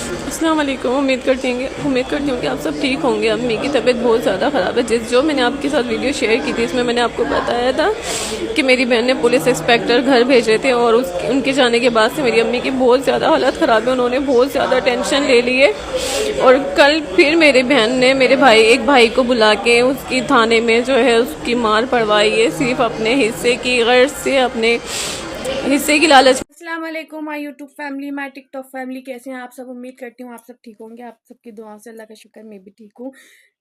अस्सलाम वालेकुम। उम्मीद करती हूँ कि आप सब ठीक होंगे। अम्मी की तबीयत बहुत ज़्यादा ख़राब है। जो मैंने आपके साथ वीडियो शेयर की थी, इसमें मैंने आपको बताया था कि मेरी बहन ने पुलिस इंस्पेक्टर घर भेजे थे और उनके जाने के बाद से मेरी अम्मी की बहुत ज़्यादा हालत ख़राब है। उन्होंने बहुत ज़्यादा टेंशन ले ली है और कल फिर मेरी बहन ने एक भाई को बुला के उसकी थाने में जो है उसकी मार पड़वाई है, सिर्फ अपने हिस्से की गर्ज से, अपने हिस्से की लालच। अस्सलाम वालेकुम my YouTube family, my TikTok family. कैसे हैं आप सब? उम्मीद करती हूँ आप सब ठीक होंगे। आप सबकी दुआओं से अल्लाह का शुक्र मैं भी ठीक हूँ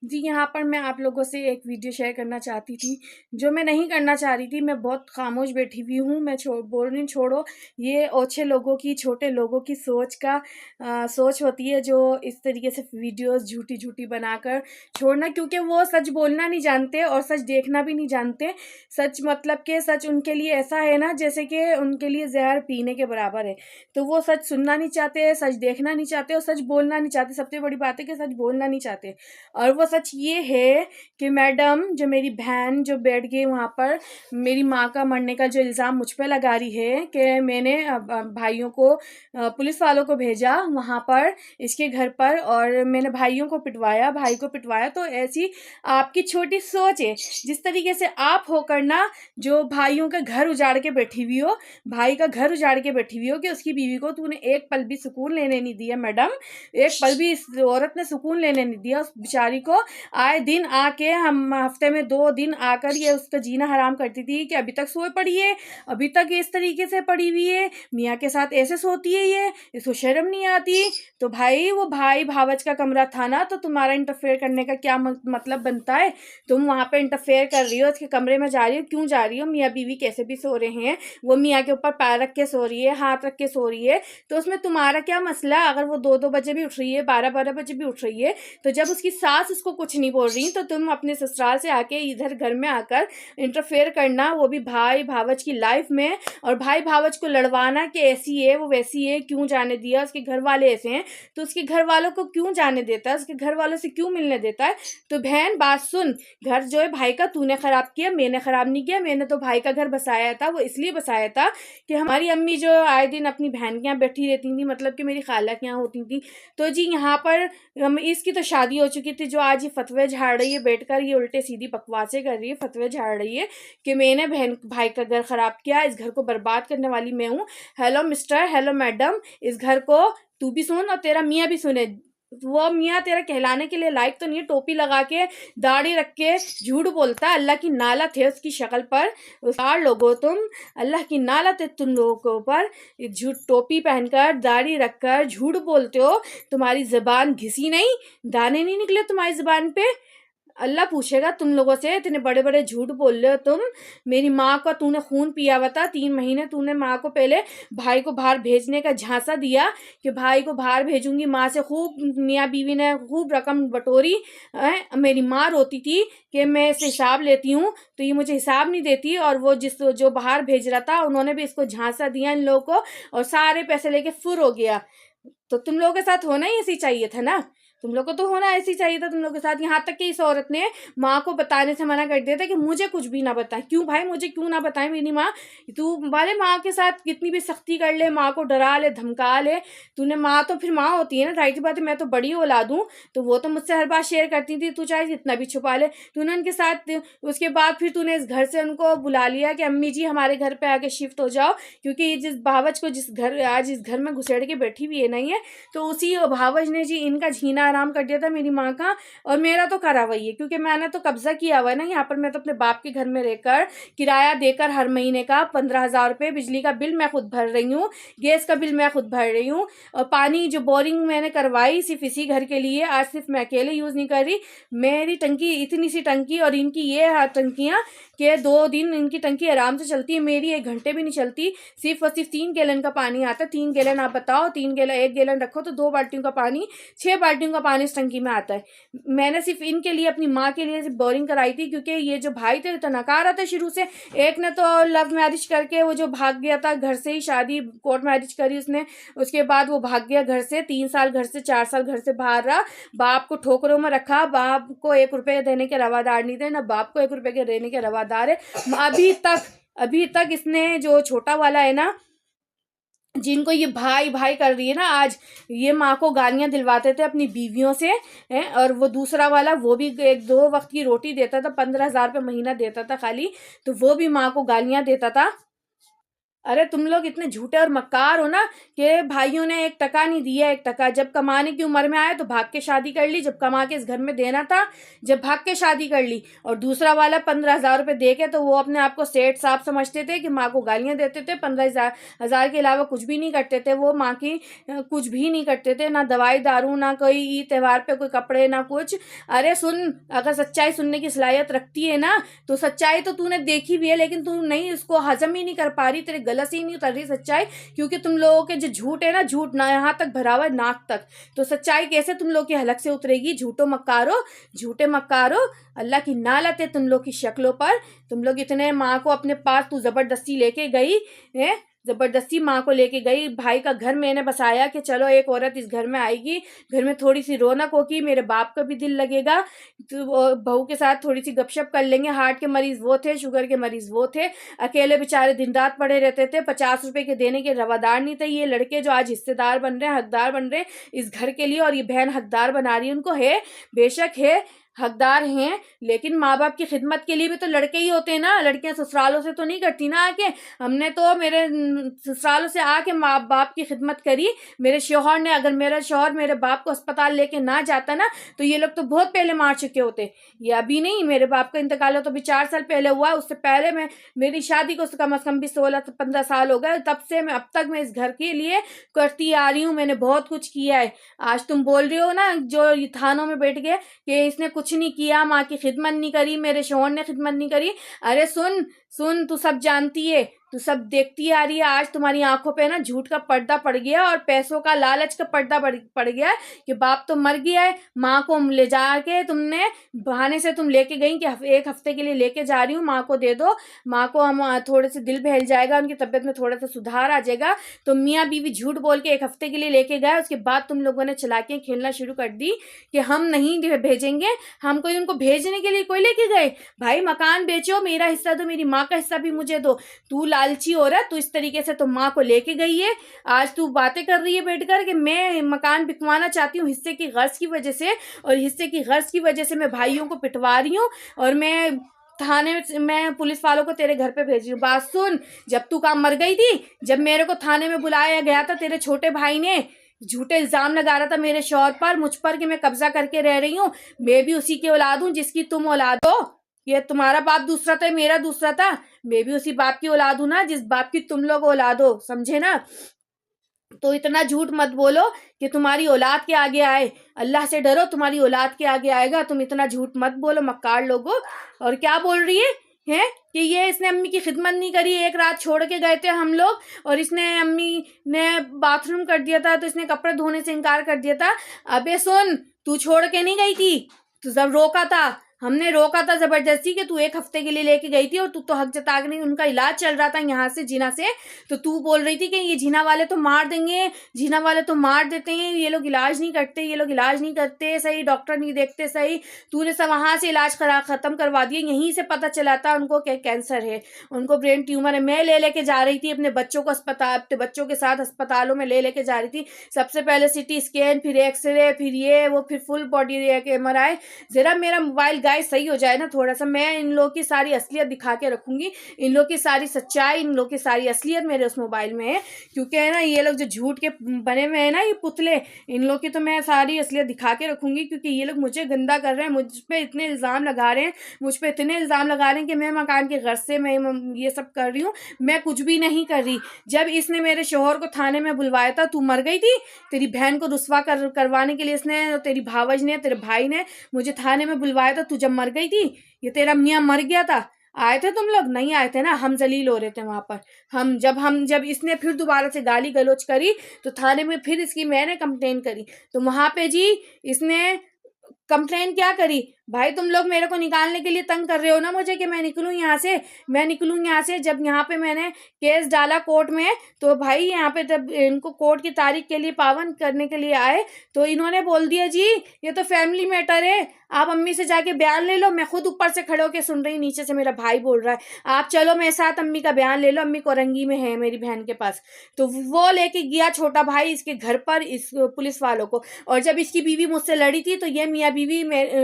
जी। यहाँ पर मैं आप लोगों से एक वीडियो शेयर करना चाहती थी, जो मैं नहीं करना चाह रही थी। मैं बहुत खामोश बैठी हुई हूँ। मैं बोल रही हूँ छोड़ो, ये ओछे लोगों की, छोटे लोगों की सोच होती है जो इस तरीके से वीडियोस झूठी झूठी बनाकर छोड़ना, क्योंकि वो सच बोलना नहीं जानते और सच देखना भी नहीं जानते। सच मतलब कि सच उनके लिए ऐसा है ना जैसे कि उनके लिए जहर पीने के बराबर है। तो वो सच सुनना नहीं चाहते, सच देखना नहीं चाहते और सच बोलना नहीं चाहते। सबसे बड़ी बात है कि सच बोलना नहीं चाहते। और वो सच ये है कि मैडम, जो मेरी बहन जो बैठ गई वहाँ पर, मेरी माँ का मरने का जो इल्ज़ाम मुझ पे लगा रही है कि मैंने भाइयों को, पुलिस वालों को भेजा वहाँ पर इसके घर पर और मैंने भाइयों को पिटवाया, भाई को पिटवाया। तो ऐसी आपकी छोटी सोच है। जिस तरीके से आप होकर ना, जो भाइयों का घर उजाड़ के बैठी हुई हो, भाई का घर उजाड़ के बैठी हुई हो कि उसकी बीवी को तूने एक पल भी सुकून लेने नहीं दिया। मैडम, एक पल भी इस औरत ने सुकून लेने नहीं दिया उस बेचारी को। आए दिन आके, हम हफ्ते में 2 दिन आकर ये उसका जीना हराम करती थी कि अभी तक सोए पड़ी है, अभी तक इस तरीके से पड़ी हुई है, मियाँ के साथ ऐसे सोती है ये, इसको शर्म नहीं आती। तो भाई, वो भाई भावच का कमरा था ना, तो तुम्हारा इंटरफेयर करने का क्या मतलब बनता है? तुम वहाँ पे इंटरफेयर कर रही हो, उसके कमरे में जा रही हो, क्यों जा रही हो? मियाँ बीवी कैसे भी सो रहे हैं, वो मियाँ के ऊपर पैर रख के सो रही है, हाथ रख के सो रही है, तो उसमें तुम्हारा क्या मसला? अगर वो 2-2 बजे भी उठ रही है, 12-12 बजे भी उठ रही है, तो जब उसकी सास उसको कुछ नहीं बोल रही, तो तुम अपने ससुराल से आके इधर घर में आकर इंटरफेयर करना, वो भी भाई भावच की लाइफ में, और भाई भावच को लड़वाना कि ऐसी है वो वैसी है, क्यों जाने दिया, उसके घर वाले ऐसे हैं, तो उसके घर वालों को क्यों जाने देता है, उसके घर वालों से क्यों मिलने देता है? तो बहन बात सुन, घर जो है भाई का तूने खराब किया, मैंने खराब नहीं किया। मैंने तो भाई का घर बसाया था, वो इसलिए बसाया था कि हमारी अम्मी जो आए दिन अपनी बहन के यहाँ बैठी रहती थी, मतलब कि मेरी खाला के यहाँ होती थी, तो जी यहाँ पर इसकी तो शादी हो चुकी थी, जो आज ये फतवे झाड़ रही है बैठकर, ये उल्टे सीधी बकवासें कर रही है, फतवे झाड़ रही है कि मैंने बहन भाई का घर खराब किया, इस घर को बर्बाद करने वाली मैं हूँ। हेलो मिस्टर, हेलो मैडम, इस घर को तू भी सुन और तेरा मियाँ भी सुने। वो मियाँ तेरा कहलाने के लिए लायक तो नहीं है। टोपी लगा के, दाढ़ी रख के झूठ बोलता है, अल्लाह की नालत है उसकी शक्ल पर। चार लोगो तुम, अल्लाह की नालत है तुम लोगों के ऊपर। झूठ, टोपी पहनकर, दाढ़ी रखकर झूठ बोलते हो। तुम्हारी ज़बान घिसी नहीं, दाने नहीं निकले तुम्हारी ज़बान पे। अल्लाह पूछेगा तुम लोगों से, इतने बड़े बड़े झूठ बोल रहे हो तुम। मेरी माँ का तूने खून पिया हुआ था। 3 महीने तूने माँ को पहले भाई को बाहर भेजने का झांसा दिया कि भाई को बाहर भेजूंगी। माँ से खूब, मियाँ बीवी ने खूब रकम बटोरी। मेरी माँ रोती थी कि मैं इससे हिसाब लेती हूँ, तो ये मुझे हिसाब नहीं देती। और वो जो बाहर भेज रहा था, उन्होंने भी इसको झांसा दिया इन लोगों को, और सारे पैसे लेके फुर हो गया। तो तुम लोगों के साथ होना ही ऐसे चाहिए था ना, तुम लोग को तो होना ऐसे ही चाहिए था तुम लोग के साथ। यहाँ तक कि इस औरत ने माँ को बताने से मना कर दिया था कि मुझे कुछ भी ना बताए। क्यों भाई, मुझे क्यों ना बताए मेरी माँ? तू वाले माँ के साथ कितनी भी सख्ती कर ले, माँ को डरा ले, धमका ले, तूने, माँ तो फिर माँ होती है ना, जाहिर सी बात है। मैं तो बड़ी औलाद हूँ, तो वो तो मुझसे हर बात शेयर करती थी, तू चाहे जितना भी छुपा ले। तूने उनके साथ, उसके बाद फिर तूने इस घर से उनको बुला लिया कि अम्मी जी हमारे घर पे आके शिफ्ट हो जाओ, क्योंकि ये जिस भावच को, जिस घर आज इस घर में घुसेड़ के बैठी हुई है नहीं है, तो उसी भावज ने जी इनका जीना आराम कर दिया था, मेरी माँ का। और मेरा तो करा वही है, क्योंकि मैंने तो कब्जा किया हुआ है ना यहाँ पर। मैं तो अपने बाप के घर में रहकर किराया देकर हर महीने का 15,000 रुपये, बिजली का बिल मैं खुद भर रही हूँ, गैस का बिल मैं खुद भर रही हूँ, और पानी जो बोरिंग मैंने करवाई सिर्फ इसी घर के लिए, आज सिर्फ मैं अकेले यूज़ नहीं कर रही। मेरी टंकी इतनी सी टंकी, और इनकी ये टंकियाँ कि 2 दिन इनकी टंकी आराम से चलती है, मेरी 1 घंटे भी नहीं चलती। सिर्फ और सिर्फ 3 गैलन का पानी आता है। 3 गैलन आप बताओ, 3 गैलन, 1 गैलन रखो तो 2 बाल्टियों का पानी, 6 बाल्टियों का पानी इस टंकी में आता है। मैंने सिर्फ इनके लिए, अपनी माँ के लिए सिर्फ बोरिंग कराई थी, क्योंकि ये जो भाई थे तो नकारा था शुरू से। एक ने तो लव मैरिज करके वो जो भाग गया था घर से ही, शादी कोर्ट मैरिज करी उसने, उसके बाद वो भाग गया घर से। 3 साल घर से, 4 साल घर से बाहर रहा, बाप को ठोकरों में रखा, बाप को 1 रुपये देने के रवादार नहीं थे, ना बाप को 1 रुपये के देने के रवादार है। अभी तक इसने, जो छोटा वाला है ना, जिनको ये भाई भाई कर रही है ना, आज ये माँ को गालियाँ दिलवाते थे अपनी बीवियों से हैं, और वो दूसरा वाला वो भी 1-2 वक्त की रोटी देता था, 15,000 रुपये महीना देता था खाली, तो वो भी माँ को गालियाँ देता था। अरे तुम लोग इतने झूठे और मक्कार हो ना कि भाइयों ने 1 टका नहीं दिया, 1 टका। जब कमाने की उम्र में आए तो भाग के शादी कर ली, जब कमा के इस घर में देना था जब भाग के शादी कर ली। और दूसरा वाला 15,000 रुपये दे के तो वो अपने आप को सेठ साहब समझते थे कि माँ को गालियाँ देते थे, 15,000 के अलावा कुछ भी नहीं करते थे वो माँ की, कुछ भी नहीं करते थे, ना दवाई दारू, ना कोई ईद त्यौहार पे कोई कपड़े, ना कुछ। अरे सुन, अगर सच्चाई सुनने की सलाहियत रखती है ना तो सच्चाई तो तूने देखी भी है, लेकिन तू नहीं उसको हजम ही नहीं कर पा रही, तेरे गले से ही नहीं उतर रही सच्चाई, क्योंकि तुम लोगों के जो झूठ है ना, झूठ ना यहाँ तक भरा हुआ है नाक तक, तो सच्चाई कैसे तुम लोग की हलक से उतरेगी? झूठो मक्कारो, झूठे मक्कारो, अल्लाह की नालत है तुम लोग की शक्लों पर। तुम लोग इतने माँ को अपने पास तू जबरदस्ती लेके गई है, जबरदस्ती माँ को लेके गई, भाई का घर मैंने बसाया कि चलो एक औरत इस घर में आएगी, घर में थोड़ी सी रौनक होगी, मेरे बाप का भी दिल लगेगा, तो बहू के साथ थोड़ी सी गपशप कर लेंगे। हार्ट के मरीज वो थे, शुगर के मरीज वो थे, अकेले बेचारे दिन रात पड़े रहते थे, 50 रुपए के देने के रवादार नहीं थे ये लड़के जो आज हिस्सेदार बन रहे हैं, हकदार बन रहे हैं इस घर के लिए, और ये बहन हकदार बना रही है उनको। है बेशक है, हकदार हैं, लेकिन माँ बाप की खिदमत के लिए भी तो लड़के ही होते हैं ना, लड़कियां ससुरालों से तो नहीं करती ना आके। हमने तो मेरे ससुरालों से आके माँ बाप की खिदमत करी। मेरे शौहर ने, अगर मेरा शौहर मेरे बाप को अस्पताल लेके ना जाता ना तो ये लोग तो बहुत पहले मार चुके होते। ये अभी नहीं, मेरे बाप का इंतकाल हो तो अभी 4 साल पहले हुआ, उससे पहले मैं, मेरी शादी को कम से कम भी 16-15 साल हो गए, तब से मैं अब तक मैं इस घर के लिए करती आ रही हूँ, मैंने बहुत कुछ किया है। आज तुम बोल रही हो ना जो थानों में बैठ गए कि इसने कुछ नहीं किया, माँ की खिदमत नहीं करी, मेरे शौहर ने खिदमत नहीं करी। अरे सुन सुन, तू सब जानती है, तू सब देखती आ रही है, आज तुम्हारी आंखों पे ना झूठ का पर्दा पड़ गया और पैसों का लालच का पर्दा पड़ गया कि बाप तो मर गया है, माँ को ले जाके तुमने बहाने से तुम लेके गई कि 1 हफ्ते के लिए लेके जा रही हूँ, माँ को दे दो, माँ को हम थोड़े से दिल बहल जाएगा, उनकी तबीयत में थोड़ा सा सुधार आ जाएगा। तो मियाँ बीवी झूठ बोल के 1 हफ्ते के लिए लेके गए, उसके बाद तुम लोगों ने चालाकियां खेलना शुरू कर दी कि हम नहीं भेजेंगे, हम कोई उनको भेजने के लिए कोई लेके गए। भाई मकान बेचो, मेरा हिस्सा दो, मेरी माँ का हिस्सा भी मुझे दो। तू लालची हो रहा, तू इस तरीके से तो माँ को लेके गई है, आज तू बातें कर रही है बैठकर कि मैं मकान बिकवाना चाहती हूँ हिस्से की गर्ज की वजह से, और हिस्से की गर्ज की वजह से मैं भाइयों को पिटवा रही हूँ, और मैं थाने में पुलिस वालों को तेरे घर पे भेज रही हूँ। बात सुन, जब तू काम मर गई थी, जब मेरे को थाने में बुलाया गया था, तेरे छोटे भाई ने झूठे इल्जाम लगा रहा था मेरे शौहर पर, मुझ पर कि मैं कब्जा करके रह रही हूँ, मैं भी उसी की औलाद हूँ जिसकी तुम औलाद हो। ये तुम्हारा बाप दूसरा था, मेरा दूसरा था, मैं भी उसी बाप की औलाद हूँ ना जिस बाप की तुम लोग औलाद हो, समझे ना? तो इतना झूठ मत बोलो कि तुम्हारी औलाद के आगे आए, अल्लाह से डरो, तुम्हारी औलाद के आगे आएगा। तुम इतना झूठ मत बोलो मक्कार लोगो। और क्या बोल रही है कि ये इसने अम्मी की खिदमत नहीं करी, 1 रात छोड़ के गए थे हम लोग और इसने अम्मी ने बाथरूम कर दिया था तो इसने कपड़े धोने से इनकार कर दिया था। अबे सुन, तू छोड़ के नहीं गई थी, तू जब रोका था, हमने रोका था जबरदस्ती कि तू 1 हफ्ते के लिए लेके गई थी, और तू तो हक जता के नहीं, उनका इलाज चल रहा था यहाँ से जीना से, तो तू बोल रही थी कि ये जीना वाले तो मार देंगे, जीना वाले तो मार देते हैं, ये लोग इलाज नहीं करते, ये लोग इलाज नहीं करते सही, डॉक्टर नहीं देखते सही। तूने सब वहाँ से इलाज खत्म करवा दिया, यहीं से पता चला था उनको कैंसर है, उनको ब्रेन ट्यूमर है। मैं लेके जा रही थी अपने बच्चों को अस्पताल, अपने बच्चों के साथ अस्पतालों में लेके जा रही थी, सबसे पहले CT स्कैन, फिर एक्सरे, फिर ये वो, फिर फुल बॉडी MRI। जरा मेरा मोबाइल गाइस सही हो जाए ना थोड़ा सा, मैं इन लोगों की सारी असलियत दिखा के रखूंगी, इन लोगों की सारी सच्चाई, इन लोगों की सारी असलियत मेरे उस मोबाइल में है, क्योंकि है ना ये लोग जो झूठ के बने हुए हैं ना ये पुतले, इन लोग की तो मैं सारी असलियत दिखा के रखूंगी, क्योंकि ये लोग मुझे गंदा कर रहे हैं, मुझ पे इतने इल्ज़ाम लगा रहे हैं, मुझ पे इतने इल्ज़ाम लगा रहे हैं कि मैं मकान के घर से मैं ये सब कर रही हूँ। मैं कुछ भी नहीं कर रही। जब इसने मेरे शौहर को थाने में बुलवाया था, तू मर गई थी, तेरी बहन को रुस्वा करवाने के लिए इसने, तेरी भावज ने, तेरे भाई ने मुझे थाने में बुलवाया था, तू जब मर गई थी, ये तेरा मियाँ मर गया था, आए थे तुम लोग? नहीं आए थे ना, हम जलील हो रहे थे वहां पर। जब इसने फिर दोबारा से गाली गलौज करी तो थाने में फिर इसकी मैंने कंप्लेन करी, तो वहां पे जी इसने कंप्लेन क्या करी, भाई तुम लोग मेरे को निकालने के लिए तंग कर रहे हो ना मुझे कि मैं निकलूं यहाँ से, मैं निकलूं यहाँ से। जब यहाँ पे मैंने केस डाला कोर्ट में, तो भाई यहाँ पे जब इनको कोर्ट की तारीख के लिए पावन करने के लिए आए, तो इन्होंने बोल दिया जी ये तो फैमिली मैटर है, आप अम्मी से जाके बयान ले लो। मैं खुद ऊपर से खड़े होकर सुन रही, नीचे से मेरा भाई बोल रहा है आप चलो मेरे साथ, अम्मी का बयान ले लो, अम्मी कोरंगी में है मेरी बहन के पास। तो वो लेके गया छोटा भाई इसके घर पर इस पुलिस वालों को। और जब इसकी बीवी मुझसे लड़ी थी, तो ये मियाँ बीवी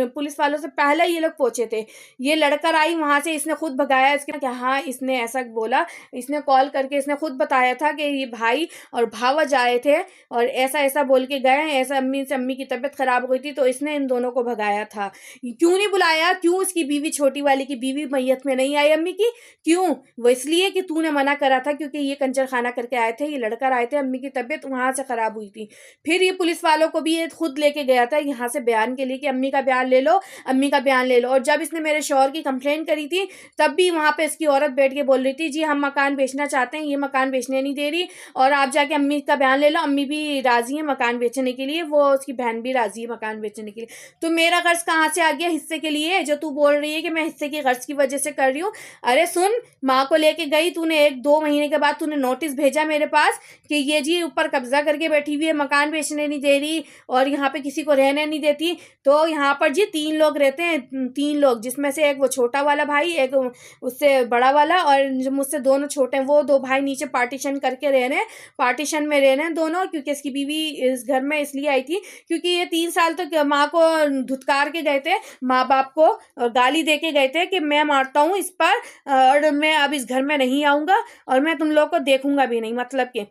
पुलिस वालों से पहले ये लोग पहुंचे थे। ये लड़कर आई वहां से, इसने खुद भगाया इसके कि हाँ इसने ऐसा बोला, इसने कॉल करके इसने खुद बताया था कि ये भाई और भावज आए थे और ऐसा ऐसा बोल के गए, ऐसा अम्मी से, अम्मी की तबीयत खराब हुई थी तो इसने इन दोनों को भगाया था। क्यों नहीं बुलाया, क्यों इसकी बीवी, छोटी वाली की बीवी मैयत में नहीं आई अम्मी की, क्यों? वो इसलिए कि तूने मना करा था, क्योंकि ये कंजर खाना करके आए थे, ये लड़कर आए थे, अम्मी की तबीयत वहां से खराब हुई थी। फिर ये पुलिस वालों को भी ये खुद लेके गया था यहाँ से बयान के लिए कि अम्मी का बयान ले लो, अम्मी का बयान ले लो। और जब इसने मेरे शौहर की कंप्लेंट करी थी, तब भी वहां पे इसकी औरत बैठ के बोल रही थी जी हम मकान बेचना चाहते हैं, ये मकान बेचने नहीं दे रही, और आप जाके अम्मी का बयान ले लो, अम्मी भी राजी है मकान बेचने के लिए, वो उसकी बहन भी राजी है मकान बेचने के लिए। तो मेरा कर्ज कहाँ से आ गया हिस्से के लिए, जो तू बोल रही है कि मैं हिस्से की कर्ज की वजह से कर रही हूँ? अरे सुन, माँ को लेके गई तूने, 1-2 महीने के बाद तूने नोटिस भेजा मेरे पास कि ये जी ऊपर कब्जा करके बैठी हुई है, मकान बेचने नहीं दे रही और यहाँ पे किसी को रहने नहीं देती। तो यहाँ पर जी 3 लोग रहते हैं, 3 लोग, जिसमें से एक वो छोटा वाला भाई, एक उससे बड़ा वाला, और जो मुझसे दोनों छोटे हैं वो 2 भाई नीचे पार्टीशन करके रह रहे हैं, पार्टीशन में रह रहे हैं दोनों। क्योंकि इसकी बीवी इस घर में इसलिए आई थी क्योंकि ये 3 साल तो माँ को धुतकार के गए थे, माँ बाप को गाली दे के गए थे कि मैं मारता हूँ इस पर और मैं अब इस घर में नहीं आऊंगा और मैं तुम लोग को देखूंगा भी नहीं, मतलब कि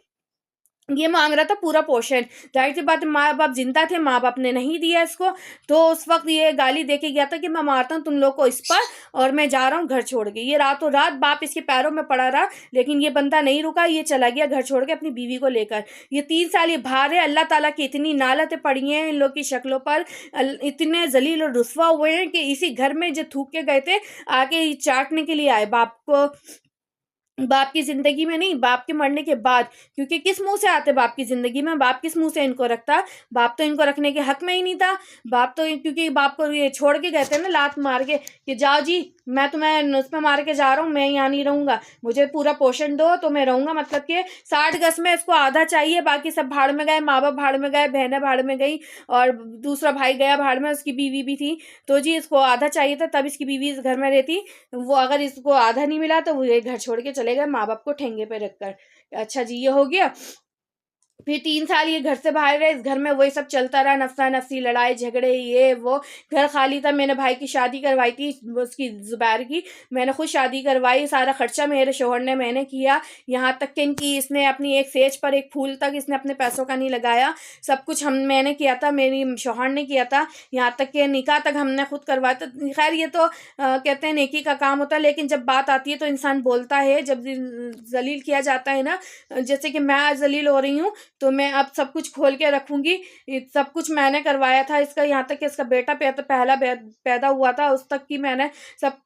ये मांग रहा था पूरा पोषण। जाहिर सी बात है माँ बाप जिंदा थे, माँ बाप ने नहीं दिया इसको, तो उस वक्त ये गाली देके गया था कि मैं मारता हूँ तुम लोग को इस पर और मैं जा रहा हूँ घर छोड़ के। ये रातों रात बाप इसके पैरों में पड़ा रहा, लेकिन ये बंदा नहीं रुका, ये चला गया घर छोड़ के अपनी बीवी को लेकर। ये 3 साल ये बाहर है, अल्लाह ताला की इतनी नालतें पड़ी हैं इन लोग की शक्लों पर, इतने जलील और रुस्वा हुए हैं कि इसी घर में जो थूक के गए थे आके चाटने के लिए आए बाप को, बाप की जिंदगी में नहीं, बाप के मरने के बाद। क्योंकि किस मुंह से आते बाप की जिंदगी में, बाप किस मुंह से इनको रखता, बाप तो इनको रखने के हक में ही नहीं था। बाप तो क्योंकि बाप को ये छोड़ के गए थे ना लात मार के कि जाओ जी मैं तुम्हें उसमें मार के जा रहा हूँ, मैं यहाँ नहीं रहूंगा, मुझे पूरा पोषण दो तो मैं रहूंगा। मतलब कि 60 गज में इसको आधा चाहिए, बाकी सब भाड़ में गए, माँ बाप भाड़ में गए, बहनें भाड़ में गई और दूसरा भाई गया भाड़ में, उसकी बीवी भी थी। तो जी इसको आधा चाहिए था, तब इसकी बीवी इस घर में रहती। वो अगर इसको आधा नहीं मिला तो वो ये घर छोड़ के चले गए माँ बाप को ठेंगे पे रखकर। अच्छा जी ये हो गया। फिर 3 साल ये घर से बाहर रहे, इस घर में वही सब चलता रहा, नफसा नफसी लड़ाई झगड़े ये वो। घर खाली था, मैंने भाई की शादी करवाई थी उसकी जुबैर की, मैंने खुद शादी करवाई, सारा खर्चा मेरे शोहर ने मैंने किया। यहाँ तक कि इनकी इसने अपनी एक सेज पर एक फूल तक इसने अपने पैसों का नहीं लगाया, सब कुछ मैंने किया था, मेरी शोहर ने किया था। यहाँ तक कि निकाह तक हमने खुद करवाया था। खैर ये तो कहते हैं नेकी का काम होता है, लेकिन जब बात आती है तो इंसान बोलता है। जब जलील किया जाता है ना, जैसे कि मैं आज जलील हो रही हूँ तो मैं अब सब कुछ खोल के रखूंगी, सब कुछ मैंने करवाया था इसका। यहाँ तक कि इसका बेटा पहला पैदा हुआ था, उस तक की मैंने सब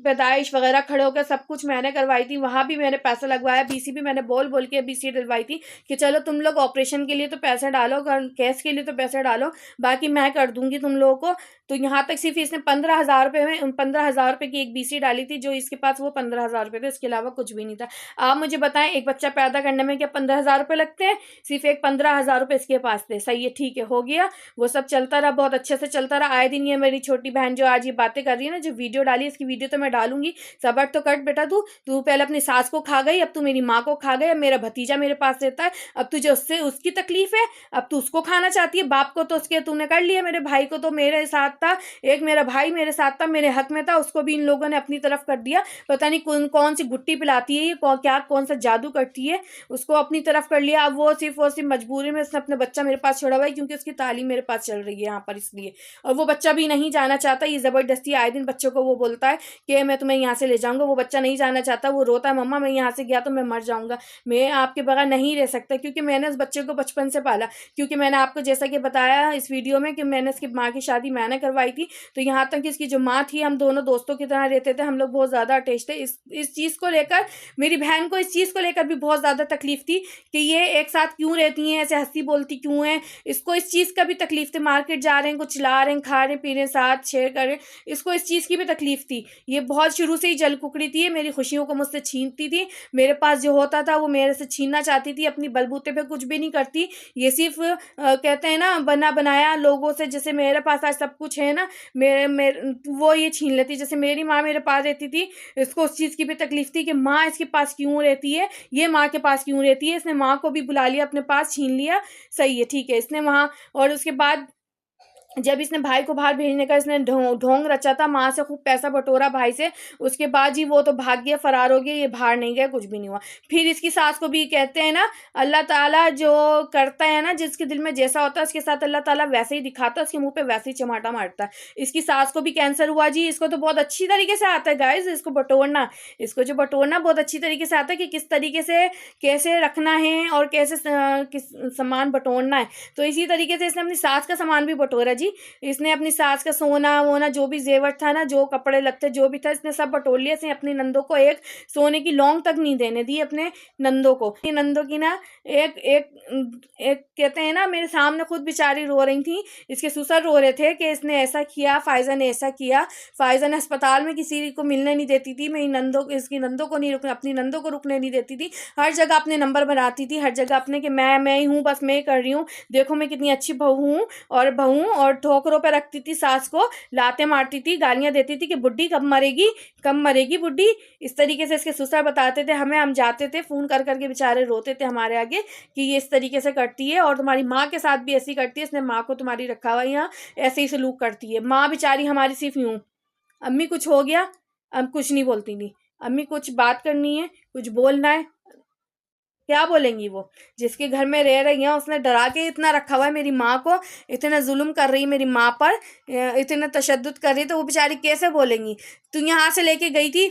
पैदाइश वगैरह खड़े होकर सब कुछ मैंने करवाई थी। वहाँ भी मैंने पैसा लगवाया, बीसी भी मैंने बोल बोल के बीसी डलवाई थी कि चलो तुम लोग ऑपरेशन के लिए तो पैसे डालो, केस के लिए तो पैसे डालो, बाकी मैं कर दूंगी तुम लोगों को। तो यहाँ तक सिर्फ इसने 15,000 रुपये में, उन 15,000 रुपये की एक बीसी डाली थी, जो इसके पास वो 15,000 रुपये थे, इसके अलावा कुछ भी नहीं था। आप मुझे बताएं एक बच्चा पैदा करने में क्या 15,000 रुपये लगते हैं? सिर्फ एक 15,000 रुपये इसके पास थे। सही है, ठीक है, हो गया। वो सब चलता रहा, बहुत अच्छे से चलता रहा। आए दिन ये मेरी छोटी बहन जो आज ये बातें कर रही है ना, जो वीडियो डाली, इसकी वीडियो तो मैं डालूंगी। सबर तो कट बेटा, तू पहले अपनी सास को खा गई, अब तू मेरी माँ को खा गई, अब मेरा भतीजा मेरे पास रहता है, अब तुझे उससे उसकी तकलीफ है, अब तू उसको खाना चाहती है। बाप को तो उसके तूने कर लिया, मेरे भाई को तो मेरे साथ था, एक मेरा भाई मेरे साथ था, मेरे हक में था, उसको भी इन लोगों ने अपनी तरफ कर दिया। पता नहीं कौन सी गुट्टी पिलाती है ये, क्या कौन सा जादू करती है, उसको अपनी तरफ कर लिया। अब वो सिर्फ और सिर्फ मजबूरी में उसने अपने बच्चा मेरे पास छोड़ा हुआ है, क्योंकि उसकी तालीम मेरे पास चल रही है यहाँ पर, इसलिए। और वो बच्चा भी नहीं जाना चाहता, ये जबरदस्ती आए दिन बच्चों को वो बोलता है कि मैं तुम्हें यहाँ से ले जाऊंगा। वो बच्चा नहीं जाना चाहता, वो रोता है मम्मा मैं यहाँ से गया तो मैं मर जाऊंगा, मैं आपके बगैर नहीं रह सकता। क्योंकि मैंने उस बच्चे को बचपन से पाला, क्योंकि मैंने आपको जैसा कि बताया इस वीडियो में कि मैंने इसकी माँ की शादी मैंने करवाई थी। तो यहाँ तक कि इसकी जो माँ थी, हम दोनों दोस्तों की तरह रहते थे, हम लोग बहुत ज़्यादा अटैच थे। इस चीज़ को लेकर मेरी बहन को इस चीज़ को लेकर भी बहुत ज़्यादा तकलीफ थी कि ये एक साथ क्यों क्यों रहती हैं, ऐसे हंसी बोलती क्यों हैं, इसको इस चीज़ का भी तकलीफ थी, मार्केट जा रहे हैं, कुछ ला रहे हैं, खा रहे पी रहे साथ शेयर कर रहे हैं, इसको इस चीज़ की भी तकलीफ थी। ये बहुत शुरू से ही जल कुकड़ी थी, मेरी खुशियों को मुझसे छीनती थी, मेरे पास जो होता था वो मेरे से छीनना चाहती थी, अपनी बलबूते पे कुछ भी नहीं करती। ये सिर्फ कहते हैं ना बना बनाया लोगों से, जैसे मेरे पास आज सब कुछ है ना, मेरे वो ये छीन लेती। जैसे मेरी माँ मेरे पास रहती थी, इसको उस चीज़ की भी तकलीफ थी कि माँ इसके पास क्यों रहती है, ये माँ के पास क्यों रहती है। इसने माँ को भी बुला लिया अपने पास, छीन लिया, सही है ठीक है। इसने वहाँ और उसके बाद जब इसने भाई को बाहर भेजने का इसने ढोंग रचा था, माँ से खूब पैसा बटोरा भाई से, उसके बाद जी वो तो भाग गया, फरार हो गया, ये बाहर नहीं गया, कुछ भी नहीं हुआ। फिर इसकी सास को भी कहते हैं ना, अल्लाह ताला जो करता है ना, जिसके दिल में जैसा होता है उसके साथ अल्लाह ताला वैसे ही दिखाता है, उसके मुंह पे वैसे ही चमाटा मारता है। इसकी सास को भी कैंसर हुआ जी, इसको तो बहुत अच्छी तरीके से आता है गाइज, इसको बटोरना, इसको जो बटोरना बहुत अच्छी तरीके से आता है कि किस तरीके से कैसे रखना है और कैसे किस सामान बटोरना है। तो इसी तरीके से इसने अपनी सास का सामान भी बटोरा जी। इसने अपनी सास का सोना वोना जो भी जेवर था ना, जो कपड़े लगते जो भी था, इसने सब बटोर लिया। इसने अपनी नंदों को एक सोने की लौंग तक नहीं देने दी अपने नंदों को। ये नंदों की ना एक एक एक कहते हैं ना, मेरे सामने खुद बेचारी रो रही थी, इसके ससुर रो रहे थे कि इसने ऐसा किया, फायजा ने ऐसा किया। फायजा ने अस्पताल में किसी को मिलने नहीं देती थी, मेरी नंदों इसकी नंदों को नहीं रुकने, अपनी नंदों को रुकने नहीं देती थी, हर जगह अपने नंबर बनाती थी, हर जगह अपने कि मैं ही हूँ, बस मैं ही कर रही हूँ, देखो मैं कितनी अच्छी बहू हूँ। और ठोकरों पे रखती थी सास को, लाते मारती थी, गालियां देती थी कि बुड्ढी कब मरेगी बुड्ढी। इस तरीके से इसके ससुर बताते थे हमें, हम जाते थे फ़ोन कर करके, बेचारे रोते थे हमारे आगे कि ये इस तरीके से करती है और तुम्हारी माँ के साथ भी ऐसी करती है, इसने माँ को तुम्हारी रखा हुआ यहाँ, ऐसे ही सलूक करती है। माँ बेचारी हमारी सिर्फ यूँ, अम्मी कुछ हो गया, अब कुछ नहीं बोलती नहीं, अम्मी कुछ बात करनी है, कुछ बोलना है, क्या बोलेंगी वो। जिसके घर में रह रही हैं उसने डरा के इतना रखा हुआ है मेरी माँ को, इतना जुल्म कर रही है मेरी माँ पर, इतना तशद्दुद कर रही है, तो वो बेचारी कैसे बोलेंगी। तू यहाँ से लेके गई थी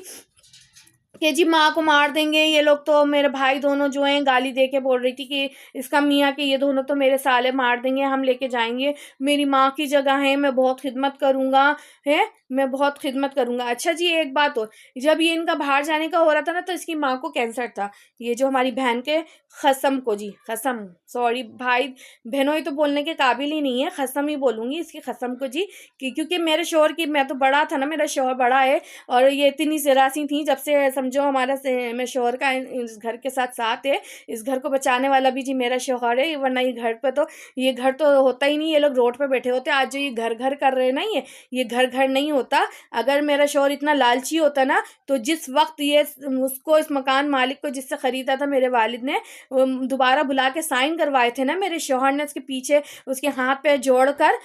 कि जी माँ को मार देंगे ये लोग, तो मेरे भाई दोनों जो हैं गाली दे के बोल रही थी कि इसका मियाँ कि ये दोनों तो मेरे साले मार देंगे, हम लेके जाएंगे, मेरी माँ की जगह है, मैं बहुत खिदमत करूँगा, है मैं बहुत खिदमत करूँगा। अच्छा जी एक बात और, जब ये इनका बाहर जाने का हो रहा था ना, तो इसकी माँ को कैंसर था, ये जो हमारी बहन के खसम को जी, खसम सॉरी भाई बहनों ही तो बोलने के काबिल ही नहीं है, खसम ही बोलूँगी इसकी खसम को जी, कि क्योंकि मेरे शोहर की, मैं तो बड़ा था ना, मेरा शोहर बड़ा है और ये इतनी ज़रा-सी थी, जब से समझो हमारा से मेरे शोहर का इस घर के साथ है, इस घर को बचाने वाला भी जी मेरा शोहर है, वरना ये घर पे तो ये घर तो होता ही नहीं, ये लोग रोड पे बैठे होते। आज जो ये घर कर रहे हैं ना, ये घर नहीं होता। अगर मेरा शोहर इतना लालची होता ना, तो जिस वक्त ये उसको इस मकान मालिक को जिससे ख़रीदा था मेरे वालिद ने, दोबारा बुला के साइन करवाए थे ना मेरे शोहर ने, उसके पीछे उसके हाथ पैर जोड़कर,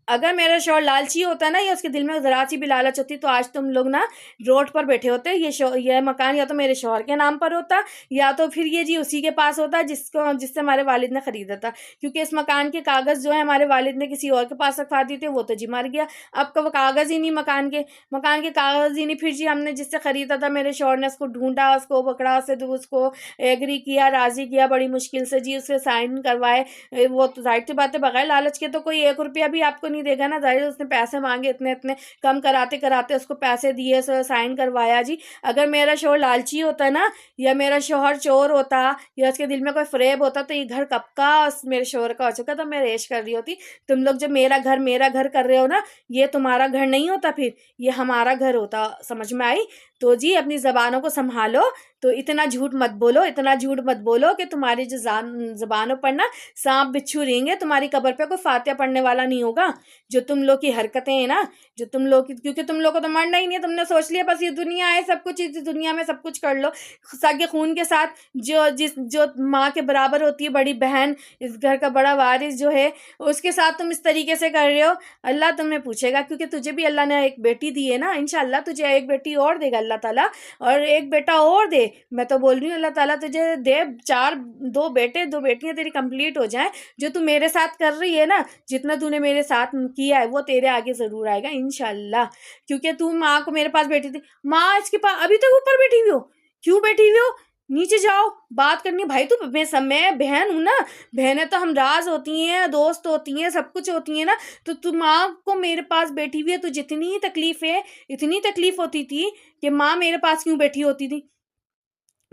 अगर मेरा शोहर लालची होता ना, या उसके दिल में ज़रा सी भी लालच होती, तो आज तुम लोग ना रोड पर बैठे होते। ये मकान या तो मेरे शोहर के नाम पर होता, या तो फिर ये जी उसी के पास होता जिससे हमारे वालिद ने ख़रीदा था, क्योंकि इस मकान के कागज़ जो है हमारे वालिद ने किसी और के पास रखवा दिए थे, वो तो जी मर गया। अब वो कागज़ ही नहीं, मकान के कागज़ ही नहीं। फिर जी हमने जिससे ख़रीदा था मेरे शोहर ने उसको ढूंढा, उसको पकड़ा, उसको एग्री किया, राज़ी किया बड़ी मुश्किल से जी, उससे साइन करवाए। वो तो ज़ाहिर सी बात है, बगैर लालच के तो कोई 1 रुपया भी आपको नहीं देगा ना, ज़ाहिर उसने पैसे मांगे, इतने कम कराते उसको पैसे दिए, साइन करवाया जी। अगर मेरा शोहर लालची होता ना, या मेरा शोहर चोर होता, या उसके दिल में कोई फ़रेब होता, तो ये घर कब का मेरे शोहर का हो चुका था, मैं रेश कर रही होती। तुम लोग जब मेरा घर कर रहे हो ना, ये तुम्हारा घर नहीं होता, फिर ये हमारा घर होता। समझ में आई? तो जी अपनी ज़बानों को संभालो, तो इतना झूठ मत बोलो कि तुम्हारी जो ज़बानों पर ना सांप बिच्छू रहेंगे, तुम्हारी कब्र पे कोई फातिहा पढ़ने वाला नहीं होगा। जो तुम लोग की हरकतें हैं ना, जो तुम लोग की, क्योंकि तुम लोग को तो मरना ही नहीं है, तुमने सोच लिया बस ये दुनिया है, सब कुछ इस दुनिया में सब कुछ कर लो। सगे खून के साथ जो माँ के बराबर होती है बड़ी बहन, इस घर का बड़ा वारिस जो है, उसके साथ तुम इस तरीके से कर रहे हो, अल्लाह तुम्हें पूछेगा। क्योंकि तुझे भी अल्लाह ने एक बेटी दी है ना, इंशाअल्लाह तुझे एक बेटी और देगा अल्लाह ताला, और एक बेटा और दे। मैं तो बोल रही हूँ अल्लाह ताला तुझे दे 2 बेटे 2 बेटियां तेरी कंप्लीट हो जाएं। जो तू मेरे साथ कर रही है ना, जितना तूने मेरे साथ किया है, वो तेरे आगे ज़रूर आएगा इंशाअल्लाह। क्योंकि तू माँ को मेरे पास बैठी थी, माँ इसके पास अभी तक ऊपर बैठी हुई हो, क्यों बैठी हुई हो? नीचे जाओ, बात करनी भाई। तू मैं बहन हूँ ना, बहनें तो हम राज होती हैं, दोस्त होती हैं, सब कुछ होती हैं ना। तो तू माँ को मेरे पास बैठी हुई है, तो जितनी तकलीफ है, इतनी तकलीफ होती थी कि माँ मेरे पास क्यों बैठी होती थी।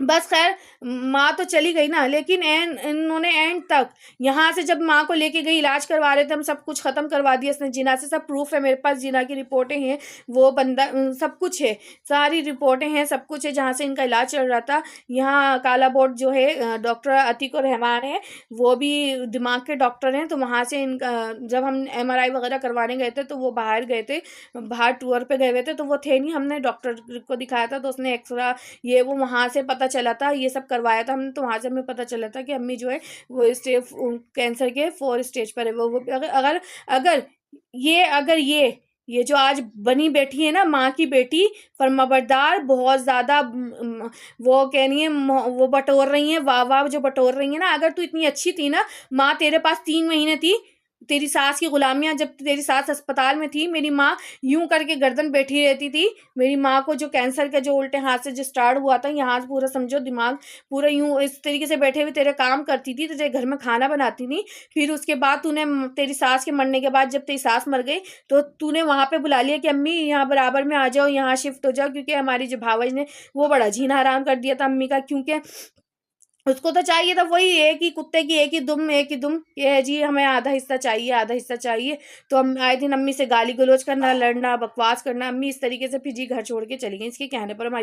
बस खैर माँ तो चली गई ना, लेकिन इन्होंने एंड तक यहाँ से जब माँ को लेके गई इलाज करवा रहे थे, हम सब कुछ ख़त्म करवा दिया इसने जिना से। सब प्रूफ है मेरे पास, जिना की रिपोर्टें हैं, वो बंदा सब कुछ है, सारी रिपोर्टें हैं, सब कुछ है जहाँ से इनका इलाज चल रहा था। यहाँ काला बोर्ड जो है डॉक्टर अतीक और रहमान है, वो भी दिमाग के डॉक्टर हैं। तो वहाँ से इनका जब हम MRI वगैरह करवाने गए थे तो वो बाहर गए थे, बाहर टूर पे गए हुए थे, तो वो थे नहीं। हमने डॉक्टर को दिखाया था तो उसने एक्सरा ये वो वहाँ से पता चला था, ये सब करवाया था हमने। तो वहाँ से हमें पता चला था कि अम्मी जो है वो कैंसर के 4 स्टेज पर है। वो अगर अगर अगर ये जो आज बनी बैठी है ना माँ की बेटी फर्माबरदार, बहुत ज़्यादा वो कह रही है, वो बटोर रही है, वाह वाह जो बटोर रही है ना। अगर तू इतनी अच्छी थी ना माँ, तेरे पास 3 महीने थी तेरी सास की गुलामियाँ, जब तेरी सास अस्पताल में थी मेरी माँ यूं करके गर्दन बैठी रहती थी। मेरी माँ को जो कैंसर का जो उल्टे हाथ से जो स्टार्ट हुआ था, यहाँ से पूरा समझो दिमाग पूरा यूं इस तरीके से बैठे हुए तेरे काम करती थी, तेरे घर में खाना बनाती थी। फिर उसके बाद तूने तेरी सास के मरने के बाद जब तेरी सास मर गई तो तूने वहाँ पे बुला लिया कि अम्मी यहाँ बराबर में आ जाओ, यहाँ शिफ्ट हो जाओ, क्योंकि हमारी जो भावज ने वो बड़ा जीना हराम कर दिया था अम्मी का। क्योंकि उसको तो चाहिए था वही एक ही कुत्ते की एक ही दुम, ये है जी हमें आधा हिस्सा चाहिए, आधा हिस्सा चाहिए। तो हम आए दिन अम्मी से गाली गलौज करना, लड़ना, बकवास करना। अम्मी इस तरीके से फिर जी घर छोड़ के चली गई। इसके कहने पर हमारी